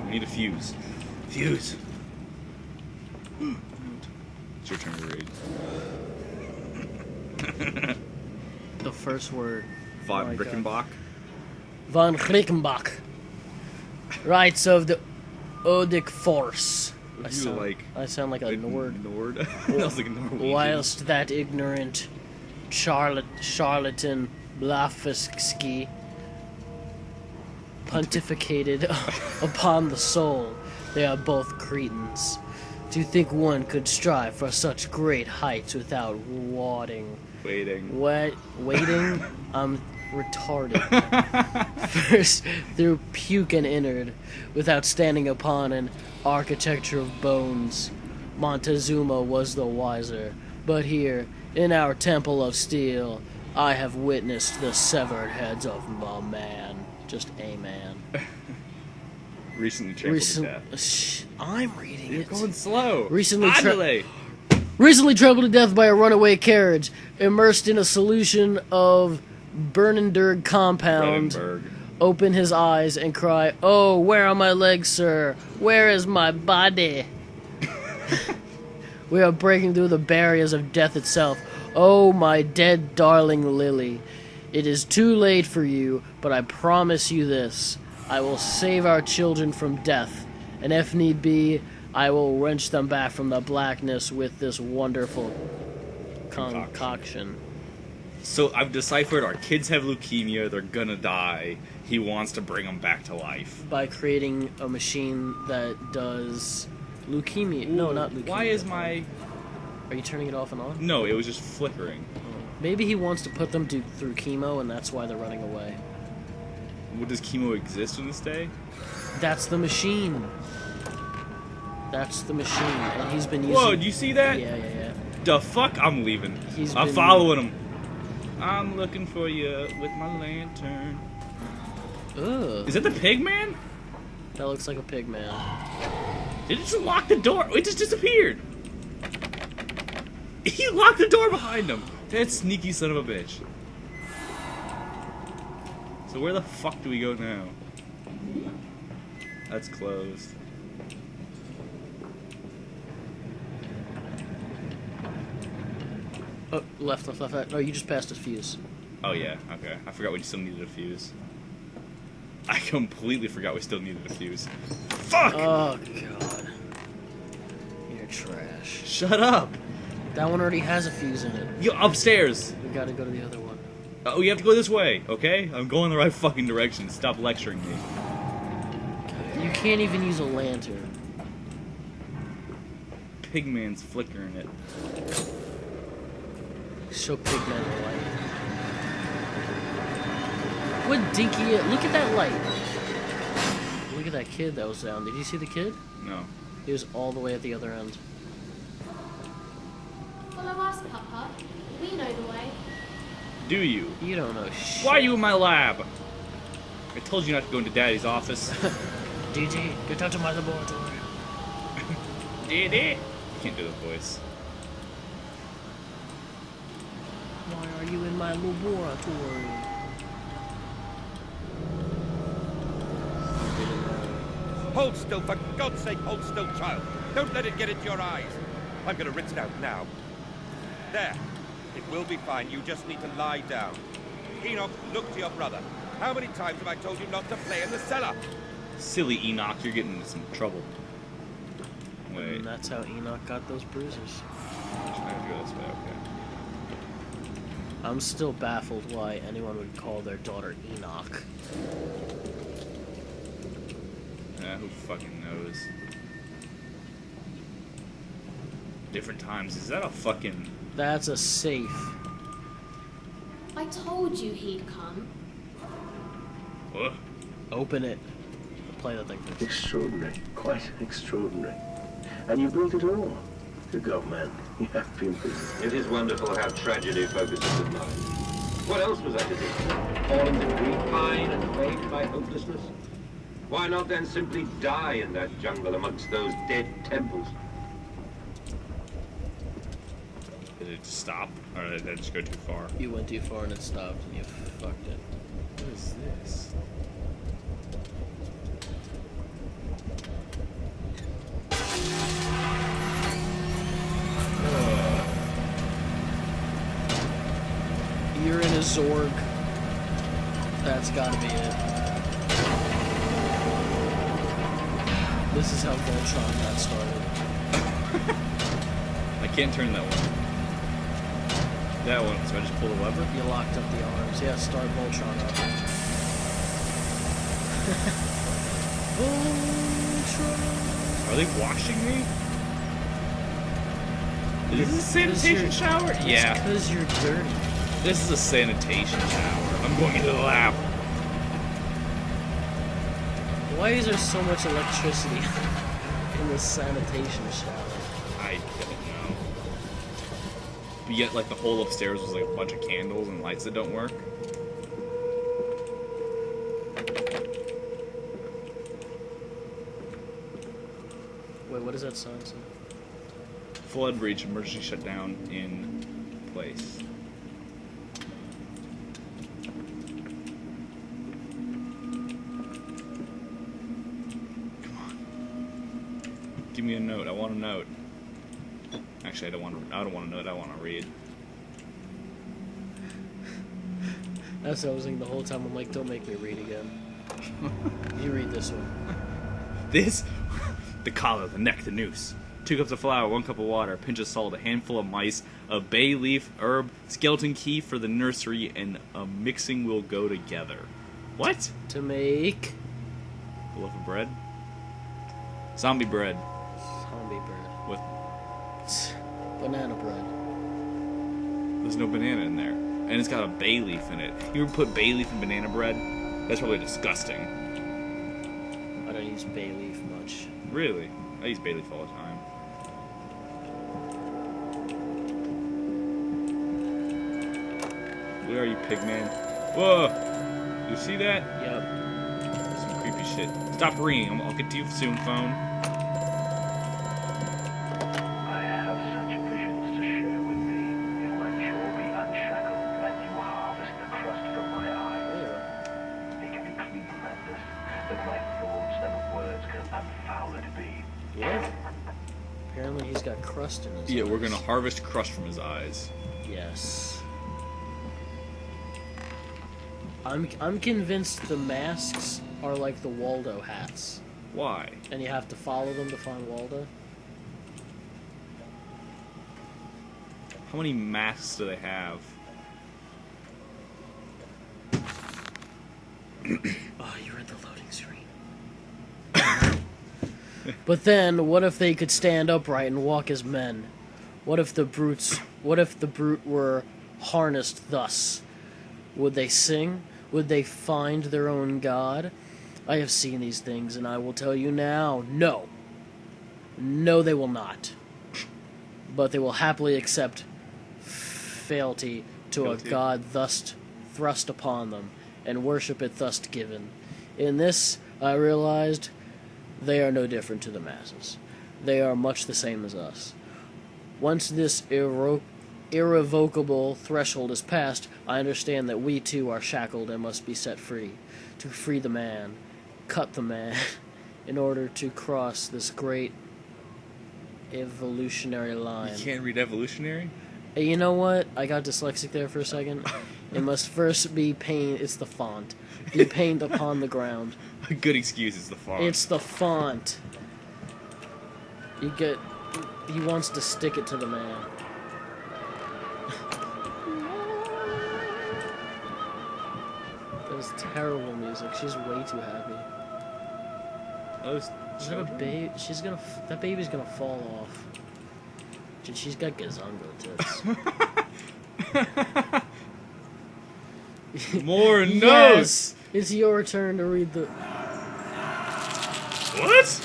I need a fuse. Fuse. It's your turn to read. The first word. Von Rickenbach. Von Rickenbach. Rights of the Odic Force. I sound like a Nord. Nord? I was like a Norwegian. Whilst that ignorant charlatan Blavatsky pontificated upon the soul, they are both cretins. Do you think one could strive for such great heights without waiting? I'm retarded. First, through puke and innard, without standing upon an architecture of bones. Montezuma was the wiser, but here, in our temple of steel, I have witnessed the severed heads of my man. Just a man. Recently trampled to death. I'm reading You're it. going slow. Recently trampled to death by a runaway carriage, immersed in a solution of Bernenberg compound. Open his eyes and cry, "Oh, where are my legs, sir? Where is my body?" We are breaking through the barriers of death itself. Oh, my dead darling Lily. It is too late for you, but I promise you this. I will save our children from death, and if need be, I will wrench them back from the blackness with this wonderful concoction. So I've deciphered our kids have leukemia, they're gonna die. He wants to bring them back to life. By creating a machine that does leukemia. Ooh, no, not leukemia. Why is my... Are you turning it off and on? No, it was just flickering. Maybe he wants to put them through chemo, and that's why they're running away. What, does chemo exist in this day? That's the machine. That's the machine, and he's been using... Whoa, did you see that? Yeah. The fuck? I'm leaving. I'm following him. I'm looking for you with my lantern. Ugh. Is that the pig man? That looks like a pig man. Did it just lock the door? It just disappeared. He locked the door behind him. That sneaky son of a bitch. So where the fuck do we go now? That's closed. Oh, left. Oh, you just passed a fuse. Oh yeah, okay. I forgot we still needed a fuse. I completely forgot we still needed a fuse. Fuck! Oh, God. You're trash. Shut up! That one already has a fuse in it. You upstairs! We gotta go to the other one. Oh, you have to go this way, okay? I'm going the right fucking direction. Stop lecturing me. You can't even use a lantern. Pigman's flickering it. Show Pigman the light. What dinky... Look at that light. Look at that kid that was down. Did you see the kid? No. He was all the way at the other end. Follow us, Papa. We know the way. Do you? You don't know shit. Why are you in my lab? I told you not to go into Daddy's office. DD, get out of my laboratory. DD? You can't do the voice. Why are you in my laboratory? Hold still, for God's sake, hold still, child. Don't let it get into your eyes. I'm gonna rinse it out now. There. It will be fine. You just need to lie down. Enoch, look to your brother. How many times have I told you not to play in the cellar? Silly Enoch, you're getting into some trouble. Wait. And that's how Enoch got those bruises. I'm just gonna go this way, okay. I'm still baffled why anyone would call their daughter Enoch. Who fucking knows? Different times. Is that a fucking... That's a safe. I told you he'd come. What? Open it. Play that thing first. Extraordinary. Quite extraordinary. And you built it all. Good God, man. You have been busy. It is wonderful how tragedy focuses the mind. What else was I to do? Fall into green pine and fade by hopelessness? Why not then simply die in that jungle amongst those dead temples? Did it just stop? Or did that just go too far? You went too far and it stopped and you fucked it. What is this? Zorg. That's gotta be it. This is how Voltron got started. I can't turn that one. That one, so I just pull the lever? You locked up the arms. Yeah, start Voltron up. Voltron. Are they washing me? Is this a sanitation shower? Yeah. Because you're dirty. This is a sanitation shower. I'm going into the lab. Why is there so much electricity in the sanitation shower? I don't know. But yet, like, the whole upstairs was like a bunch of candles and lights that don't work. Wait, what does that sign say? Flood breach, emergency shutdown in place. Come on. Give me a note. I want a note. Actually, I don't want a note. I want to read. That's what I was thinking the whole time. I'm like, don't make me read again. You read this one. This? The collar, the neck, the noose. 2 cups of flour, 1 cup of water, a pinch of salt, a handful of mice, a bay leaf, herb, skeleton key for the nursery, and a mixing will go together. What? To make A loaf of bread? Zombie bread. zombie bread. With Banana bread. there's no banana in there. And it's got a bay leaf in it. You ever put bay leaf in banana bread? That's probably disgusting. I don't use bay leaf much. Really? I use bay leaf all the time. Where are you, pigman? Whoa! You see that? Yep. Some creepy shit. Stop ringing. I'll get to you soon, phone. I have such visions to share with thee. In my jaw be unshackled, and you harvest the crust from my eyes. They can be clean madness, but my thoughts and words can unfouled be. What? Apparently he's got crust in his Yeah, eyes. we're gonna harvest crust from his eyes. Yes. I'm convinced the masks are like the Waldo hats. Why? And you have to follow them to find Waldo. How many masks do they have? Oh, you're in the loading screen. But then, what if they could stand upright and walk as men? What if the brute were harnessed thus? Would they sing? Would they find their own god? I have seen these things, and I will tell you now, no. No, they will not. But they will happily accept fealty to a god thus thrust upon them, and worship it thus given. In this, I realized they are no different to the masses. They are much the same as us. Once this irrevocable threshold is passed, I understand that we too are shackled and must be set free. To free the man, cut the man, in order to cross this great evolutionary line. You can't read evolutionary? Hey, you know what? I got dyslexic there for a second. It must first be painted. It's the font. Be painted upon the ground. A good excuse is the font. It's the font. You get. He wants to stick it to the man. That's terrible music. She's way too happy. Those Is that a baby? She's gonna. That baby's gonna fall off. Dude, she's got gazongo tits. More notes! Yes! It's your turn to read the. What?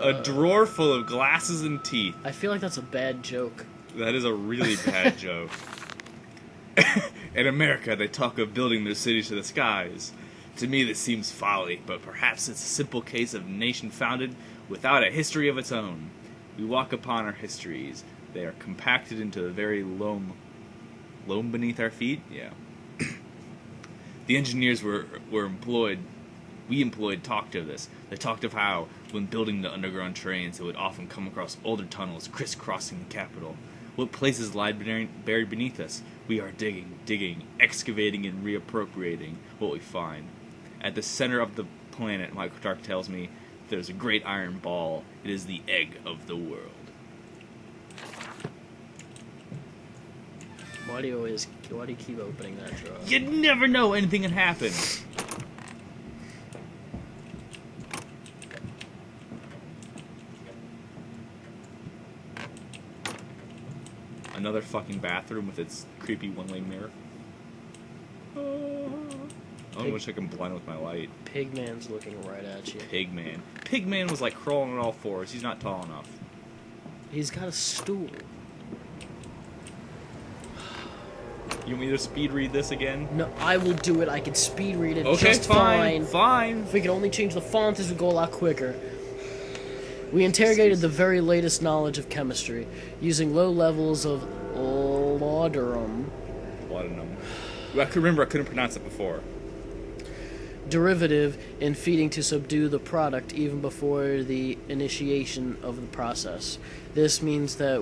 A drawer full of glasses and teeth. I feel like that's a bad joke. That is a really bad joke. In America, they talk of building their cities to the skies. To me, this seems folly, but perhaps it's a simple case of a nation founded without a history of its own. We walk upon our histories. They are compacted into the very loam beneath our feet? Yeah. The engineers were employed. We employed talked of this. They talked of how, when building the underground trains, they would often come across older tunnels crisscrossing the capital. What places lie buried beneath us? We are digging, excavating, and reappropriating what we find. At the center of the planet, Michael Clark tells me, there's a great iron ball. It is the egg of the world. Why do you keep opening that drawer? You never know, anything can happen. Another fucking bathroom with its creepy one-lane mirror. I wish I can blind with my light. Pigman's looking right at you. Pigman. Pigman was like crawling on all fours. He's not tall enough. He's got a stool. You want me to speed read this again? No, I will do it. I can speed read it Okay, just fine. fine. If we could only change the font, this would go a lot quicker. We interrogated the very latest knowledge of chemistry, using low levels of laudanum. Laudanum. I couldn't pronounce it before. Derivative in feeding to subdue the product even before the initiation of the process. This means that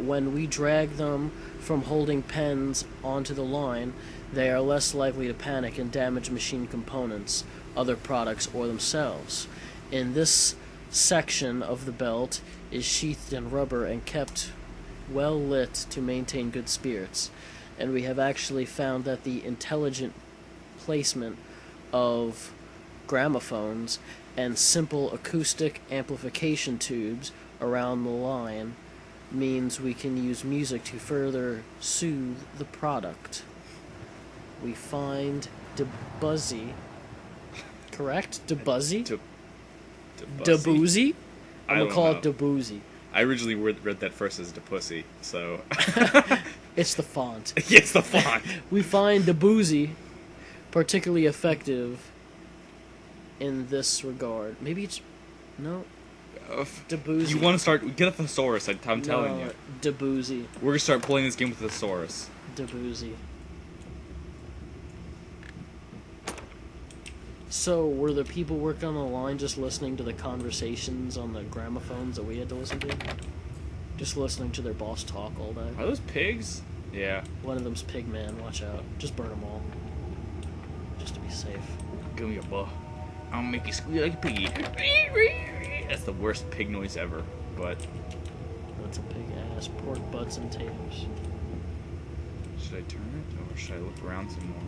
when we drag them from holding pens onto the line, they are less likely to panic and damage machine components, other products, or themselves. In this section of the belt is sheathed in rubber and kept well lit to maintain good spirits, and we have actually found that the intelligent placement of gramophones and simple acoustic amplification tubes around the line means we can use music to further soothe the product. We find DeBuzzy, correct? DeBuzzy? DeBoozy? I'm gonna call it DeBoozy. I originally read that first as DePussy, so... It's the font. It's the font. We find DeBoozy particularly effective in this regard. Maybe it's... No. DeBoozy. You want to start... Get a thesaurus, I'm telling you. DeBoozy. We're going to start playing this game with a thesaurus. DeBoozy. So, were the people working on the line just listening to the conversations on the gramophones that we had to listen to? Just listening to their boss talk all day? Are those pigs? Yeah. One of them's Pigman, watch out. Just burn them all. Just to be safe. Give me a buh. I'll make you squeal like a piggy. That's the worst pig noise ever, but... That's a pig ass. Pork butts and taters. Should I turn it, or should I look around some more?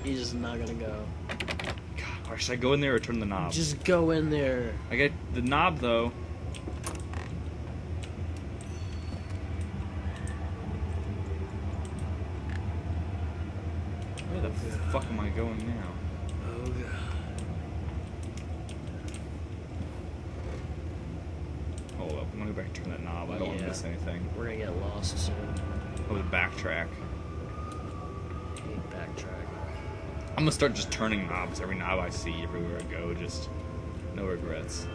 He's just not gonna go. God, or should I go in there or turn the knob? Just go in there. I get the knob, though. Where the fuck am I going now? Oh god. Hold up, I'm gonna go back and turn that knob. I don't want to miss anything. We're gonna get lost soon. Oh, the backtrack. Backtrack. I'm gonna start just turning knobs. Every knob I see, everywhere I go, just no regrets.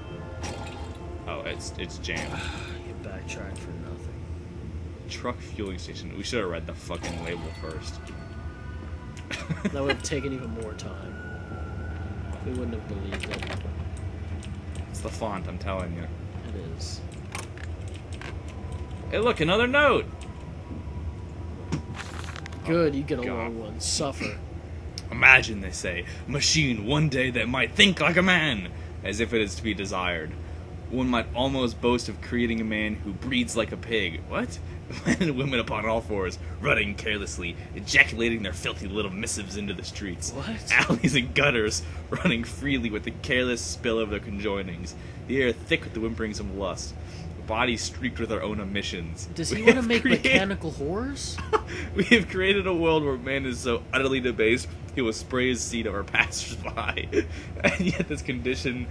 Oh, it's jammed. You backtrack for nothing. Truck fueling station. We should have read the fucking label first. That would have taken even more time. We wouldn't have believed it. It's the font, I'm telling you. It is. Hey, look, another note! Good, you get a God. long one. Suffer. Imagine, they say, machine one day that might think like a man, as if it is to be desired. One might almost boast of creating a man who breeds like a pig. What? Men and women upon all fours, running carelessly, ejaculating their filthy little missives into the streets. What? Alleys and gutters, running freely with the careless spill of their conjoinings. The air thick with the whimperings of lust. Bodies streaked with our own emissions. Does he We want to have make created- mechanical horrors? We have created a world where man is so utterly debased he will spray his seed over passers-by. And yet this condition...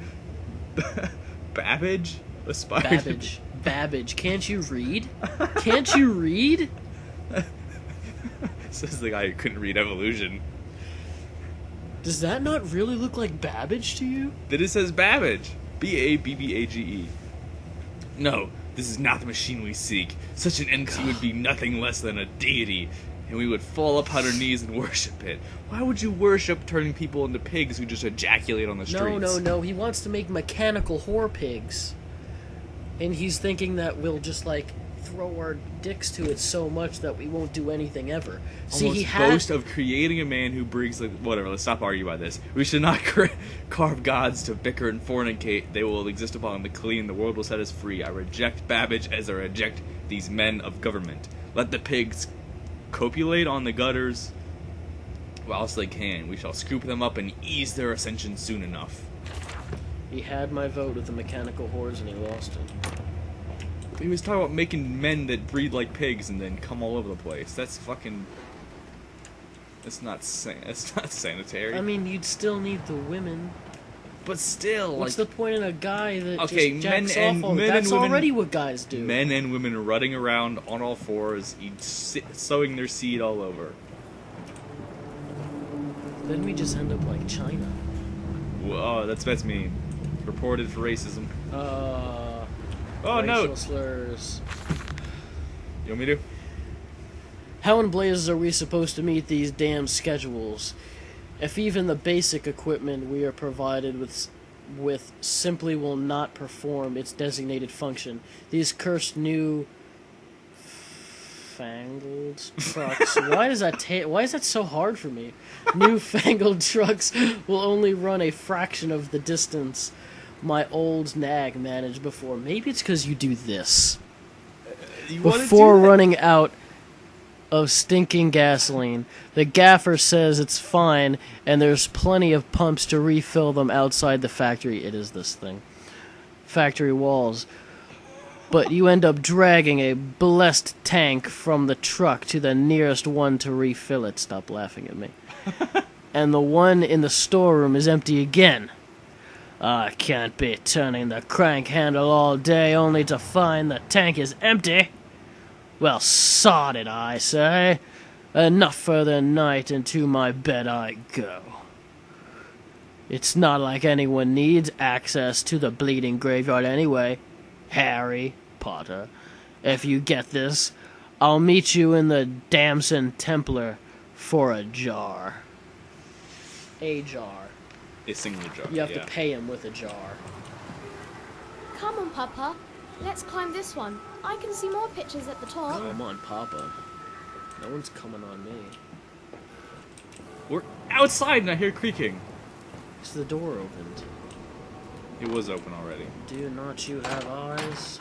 Babbage? Aspires to be- Babbage. Can't you read? Can't you read? Says the guy who couldn't read evolution. Does that not really look like Babbage to you? Then it says Babbage. B-A-B-B-A-G-E. No, this is not the machine we seek. Such an entity would be nothing less than a deity. and we would fall upon our knees and worship it. Why would you worship turning people into pigs who just ejaculate on the streets? No. He wants to make mechanical whore pigs. And he's thinking that we'll just, like, throw our dicks to it so much that we won't do anything ever. See, Almost he had... boast of creating a man who brings, like, whatever, let's stop arguing about this. We should not carve gods to bicker and fornicate. They will exist upon the clean. The world will set us free. I reject Babbage as I reject these men of government. Let the pigs copulate on the gutters whilst they can. We shall scoop them up and ease their ascension soon enough. He had my vote with the mechanical whores and he lost it. He was talking about making men that breed like pigs and then come all over the place. That's fucking... That's not sanitary. I mean, you'd still need the women. But still, What's like... the point in a guy that Okay, just jacks men and off all? men That's and women- already what guys do. Men and women running around on all fours, sowing their seed all over. Then we just end up like China. Whoa, that's mean. Reported for racism. Oh, no! racial slurs. You want me to? How in blazes are we supposed to meet these damn schedules? If even the basic equipment we are provided with simply will not perform its designated function, these cursed new fangled trucks. Why is that so hard for me? Newfangled trucks will only run a fraction of the distance my old nag managed before. Maybe it's because you do this. Before running out of stinking gasoline, the gaffer says it's fine and there's plenty of pumps to refill them outside the factory. It is this thing. Factory walls. But you end up dragging a blessed tank from the truck to the nearest one to refill it. Stop laughing at me. And the one in the storeroom is empty again. I can't be turning the crank handle all day only to find the tank is empty. Well, sod it, I say. Enough for the night, and to my bed I go. It's not like anyone needs access to the bleeding graveyard anyway. Harry Potter, if you get this, I'll meet you in the Damson Templar for a jar. A jar. A single jar. You have to pay him with a jar. Come on, Papa. Let's climb this one. I can see more pictures at the top. Come on, Papa. No one's coming on me. We're outside and I hear creaking. Is the door opened? It was open already. Do not you have eyes?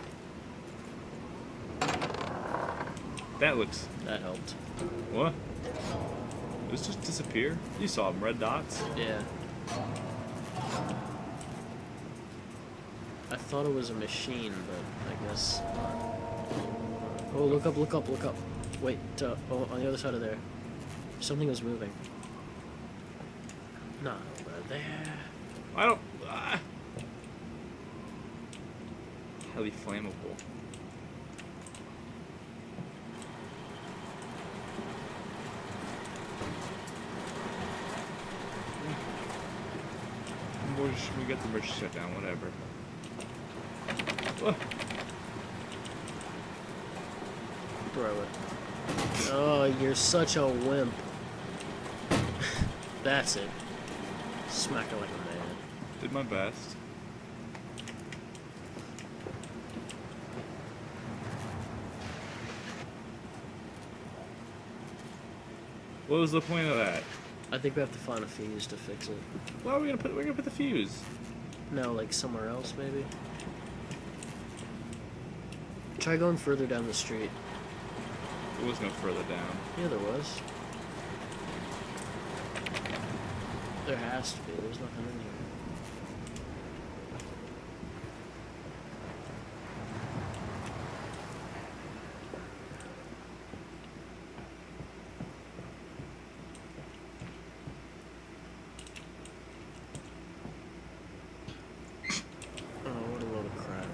That looks... That helped. What? Did this just disappear? You saw them, red dots? Yeah. I thought it was a machine, but I guess not. Oh, look up, look up, look up. Wait, oh, on the other side of there. Something was moving. Not over there. I don't... Highly flammable. We got the merch shut down, whatever. Whoa. Throw it. Oh, you're such a wimp. That's it. Smack it like a man. Did my best. What was the point of that? I think we have to find a fuse to fix it. Why are we gonna put the fuse? No, like somewhere else, maybe? Try going further down the street. There was no further down. Yeah, there was. There has to be. There's nothing in here. Oh, what a load of crap.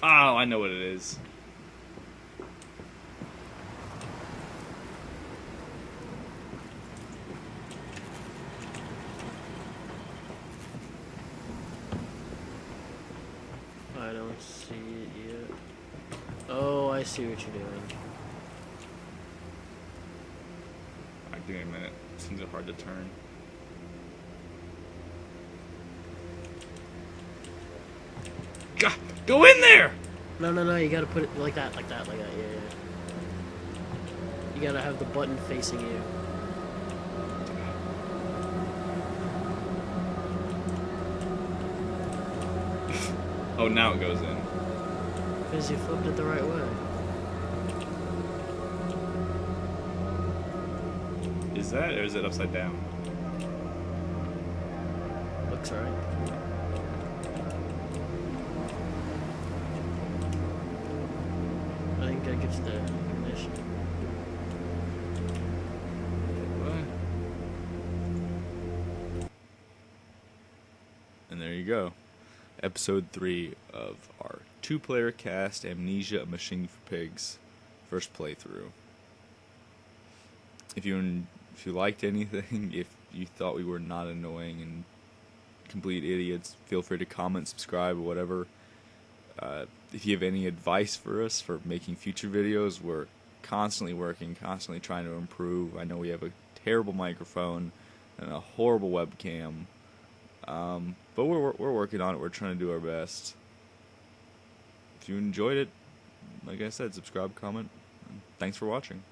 Oh, I know what it is. I don't see it yet. Oh, I see what you're doing. Alright, give me a minute. These things are hard to turn. God, go in there! No, you gotta put it like that, yeah, yeah. You gotta have the button facing you. Oh, now it goes in. Because you flipped it the right way. Is that, or is it upside down? Looks right. I think that gives the ignition. What? And there you go. Episode 3 of our 2-player cast Amnesia: A Machine for Pigs first playthrough. If you liked anything, if you thought we were not annoying and complete idiots, feel free to comment, subscribe, or whatever. If you have any advice for us for making future videos, we're constantly working, constantly trying to improve. I know we have a terrible microphone and a horrible webcam, but we're working on it. We're trying to do our best. If you enjoyed it, like I said, subscribe, comment. Thanks for watching.